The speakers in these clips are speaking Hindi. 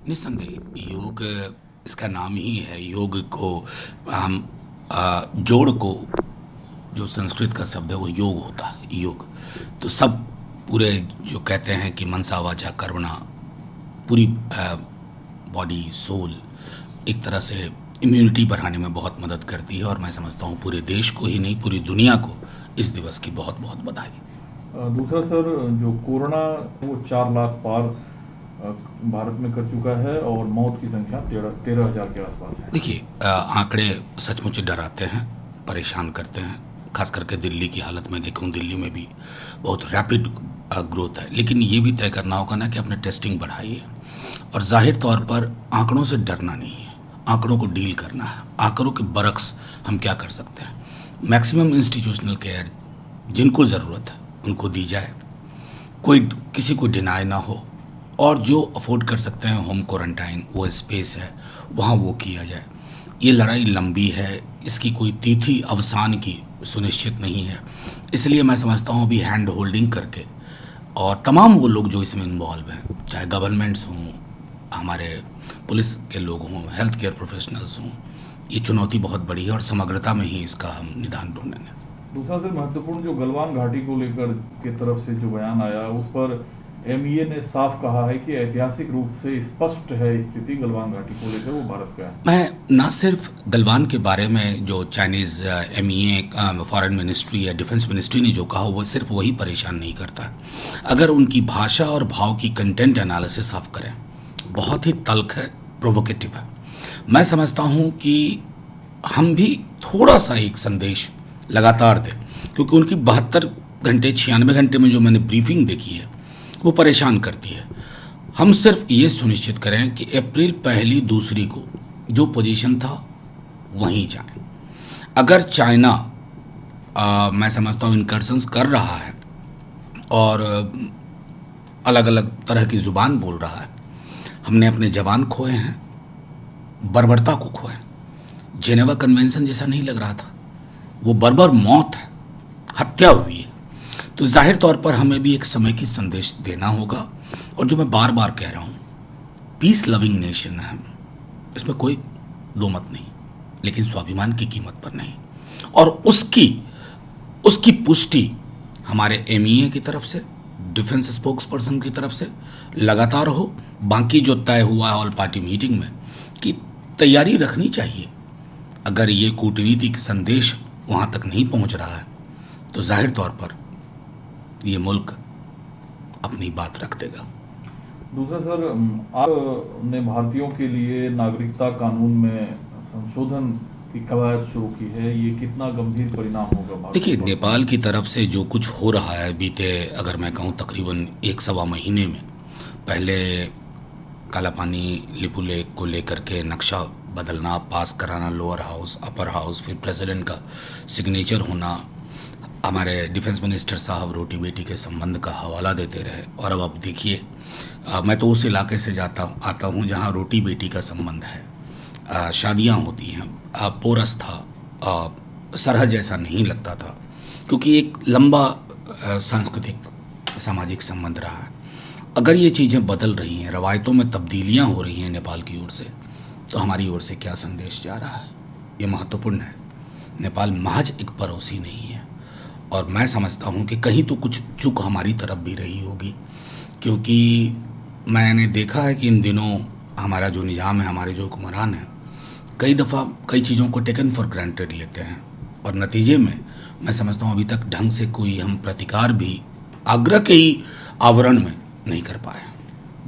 निस्संदेह योग इसका नाम ही है। योग को हम जोड़ को, जो संस्कृत का शब्द है वो योग होता है, योग। तो सब पूरे जो कहते हैं कि मनसा वाचा कर्मणा, पूरी बॉडी सोल एक तरह से इम्यूनिटी बढ़ाने में बहुत मदद करती है। और मैं समझता हूँ पूरे देश को ही नहीं, पूरी दुनिया को इस दिवस की बहुत बहुत बधाई। दूसरा सर, जो कोरोना वो 4 लाख पार भारत में कर चुका है और मौत की संख्या 13,000 के आसपास है। देखिए, आंकड़े सचमुच डराते हैं, परेशान करते हैं। खास करके दिल्ली की हालत में देखूं, दिल्ली में भी बहुत रैपिड ग्रोथ है। लेकिन ये भी तय करना होगा ना कि अपने टेस्टिंग बढ़ाइए। और जाहिर तौर पर आंकड़ों से डरना नहीं है, आंकड़ों को डील करना है। आंकड़ों के बरक्स हम क्या कर सकते हैं? मैक्सिमम इंस्टीट्यूशनल केयर जिनको ज़रूरत है उनको दी जाए, कोई किसी को डिनाई ना हो। और जो अफोर्ड कर सकते हैं होम क्वारंटाइन, वो स्पेस है वहाँ वो किया जाए। ये लड़ाई लंबी है, इसकी कोई तिथि अवसान की सुनिश्चित नहीं है। इसलिए मैं समझता हूँ अभी हैंड होल्डिंग करके, और तमाम वो लोग जो इसमें इन्वॉल्व हैं, चाहे गवर्नमेंट्स हों, हमारे पुलिस के लोग हों, हेल्थ केयर प्रोफेशनल्स हों, ये चुनौती बहुत बड़ी है और समग्रता में ही इसका हम निदान ढूंढेंगे। दूसरा सर, महत्वपूर्ण जो गलवान घाटी को लेकर की तरफ से जो बयान आया, उस पर एमईए ने साफ कहा है कि ऐतिहासिक रूप से स्पष्ट है स्थिति गलवान घाटी को लेकर वो भारत का है। मैं ना सिर्फ गलवान के बारे में जो चाइनीज़ एमईए, फॉरेन मिनिस्ट्री या डिफेंस मिनिस्ट्री ने जो कहा, वो सिर्फ वही परेशान नहीं करता। अगर उनकी भाषा और भाव की कंटेंट एनालिसिस आप करें, बहुत ही तल्ख है, प्रोवोकेटिव है। मैं समझता हूँ कि हम भी थोड़ा सा एक संदेश लगातार दें, क्योंकि उनकी 72 घंटे 96 घंटे में जो मैंने ब्रीफिंग देखी है वो परेशान करती है। हम सिर्फ ये सुनिश्चित करें कि अप्रैल 1-2 को जो पोजीशन था वहीं जाएं। अगर चाइना मैं समझता हूँ इनकर्शंस कर रहा है और अलग अलग तरह की ज़ुबान बोल रहा है, हमने अपने जवान खोए हैं, बर्बरता को खोए। जेनेवा कन्वेंशन जैसा नहीं लग रहा था, वो बर्बर मौत है, हत्या हुई है। तो जाहिर तौर पर हमें भी एक समय की संदेश देना होगा। और जो मैं बार बार कह रहा हूँ, पीस लविंग नेशन है हम, इसमें कोई दो मत नहीं, लेकिन स्वाभिमान की कीमत पर नहीं। और उसकी पुष्टि हमारे एमईए की तरफ से, डिफेंस स्पोक्स पर्सन की तरफ से लगातार हो। बाकी जो तय हुआ है ऑल पार्टी मीटिंग में कि तैयारी रखनी चाहिए। अगर ये कूटनीतिक संदेश वहाँ तक नहीं पहुँच रहा है तो जाहिर तौर पर ये मुल्क अपनी बात रख देगा। दूसरा सर, आपने भारतीयों के लिए नागरिकता कानून में संशोधन की कवायद शुरू की है, ये कितना गंभीर परिणाम होगा? देखिए, नेपाल की तरफ से जो कुछ हो रहा है बीते, अगर मैं कहूँ तकरीबन 1-1.25 महीने में, पहले कालापानी लिपु लेक को लेकर के नक्शा बदलना, पास कराना लोअर हाउस, अपर हाउस, फिर प्रेसिडेंट का सिग्नेचर होना, हमारे डिफेंस मिनिस्टर साहब रोटी बेटी के संबंध का हवाला देते रहे। और अब आप देखिए, मैं तो उस इलाके से आता हूँ जहाँ रोटी बेटी का संबंध है, शादियाँ होती हैं, पोरस था, सरहद जैसा नहीं लगता था, क्योंकि एक लंबा सांस्कृतिक सामाजिक संबंध रहा है। अगर ये चीज़ें बदल रही हैं, रवायतों में तब्दीलियाँ हो रही हैं नेपाल की ओर से, तो हमारी ओर से क्या संदेश जा रहा है, ये महत्वपूर्ण है। नेपाल महज एक पड़ोसी नहीं है। और मैं समझता हूँ कि कहीं तो कुछ चूक हमारी तरफ भी रही होगी, क्योंकि मैंने देखा है कि इन दिनों हमारा जो निज़ाम है, हमारे जो हुक्मरान हैं, कई दफ़ा कई चीज़ों को टेकन फॉर ग्रांटेड लेते हैं। और नतीजे में मैं समझता हूँ अभी तक ढंग से कोई हम प्रतिकार भी आग्रह के ही आवरण में नहीं कर पाए।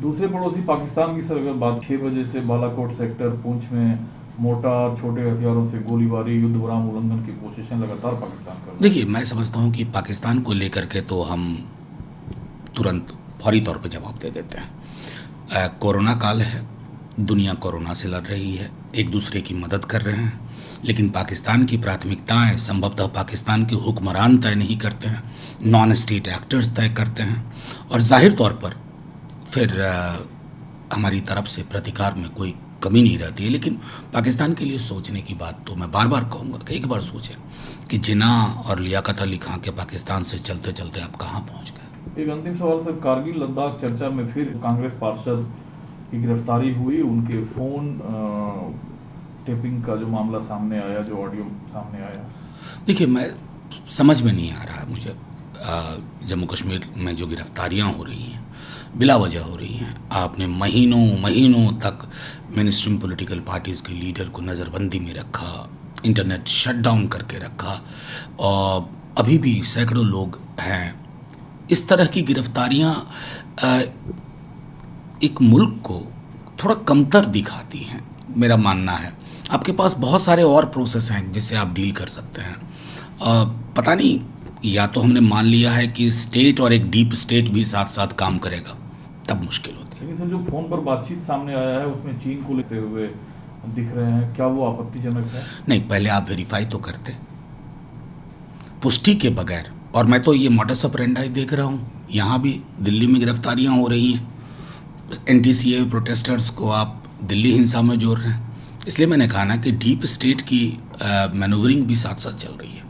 दूसरे पड़ोसी पाकिस्तान की सर अगर बात, 6 बजे से बालाकोट सेक्टर पुंछ में मोर्टार, छोटे हथियारों से गोलीबारी, युद्ध विराम उल्लंघन की कोशिशें लगातार पाकिस्तान कर रहा है। देखिए, मैं समझता हूँ कि पाकिस्तान को लेकर के तो हम तुरंत फौरी तौर पे जवाब दे देते हैं। कोरोना काल है, दुनिया कोरोना से लड़ रही है, एक दूसरे की मदद कर रहे हैं, लेकिन पाकिस्तान की प्राथमिकताएं संभवतः पाकिस्तान के हुक्मरान तय नहीं करते हैं, नॉन स्टेट एक्टर्स तय करते हैं। और जाहिर तौर पर फिर हमारी तरफ से प्रतिकार में कोई कमी नहीं रहती है। लेकिन पाकिस्तान के लिए सोचने की बात तो मैं बार बार कहूँगा कि एक बार सोचें कि जिन्ना और लियाकत अली खां के पाकिस्तान से चलते चलते आप कहाँ पहुँच गए। एक अंतिम सवाल सर, कारगिल लद्दाख चर्चा में फिर कांग्रेस पार्षद की गिरफ्तारी हुई, उनके फ़ोन टेपिंग का जो मामला सामने आया, जो ऑडियो सामने आया? देखिए, मैं समझ में नहीं आ रहा है मुझे जम्मू कश्मीर में जो गिरफ्तारियां हो रही हैं बिला वजह हो रही हैं। आपने महीनों महीनों तक मेन स्ट्रीम पॉलिटिकल पार्टीज़ के लीडर को नज़रबंदी में रखा, इंटरनेट शटडाउन करके रखा, और अभी भी सैकड़ों लोग हैं। इस तरह की गिरफ्तारियां एक मुल्क को थोड़ा कमतर दिखाती हैं, मेरा मानना है। आपके पास बहुत सारे और प्रोसेस हैं जिससे आप डील कर सकते हैं। पता नहीं, या तो हमने मान लिया है कि स्टेट और एक डीप स्टेट भी साथ साथ काम करेगा, तब मुश्किल होती है। लेकिन सर, जो फ़ोन पर बातचीत सामने आया है उसमें चीन को लेते हुए दिख रहे हैं, क्या वो आपत्तिजनक है? नहीं, पहले आप वेरीफाई तो करते, पुष्टि के बगैर। और मैं तो ये मॉडस ऑपरेंडाई देख रहा हूँ, यहाँ भी दिल्ली में गिरफ्तारियाँ हो रही हैं, एंटी-सीएए प्रोटेस्टर्स को आप दिल्ली हिंसा में जोड़ रहे हैं। इसलिए मैंने कहा ना कि डीप स्टेट की मैनूवरिंग भी साथ साथ चल रही है।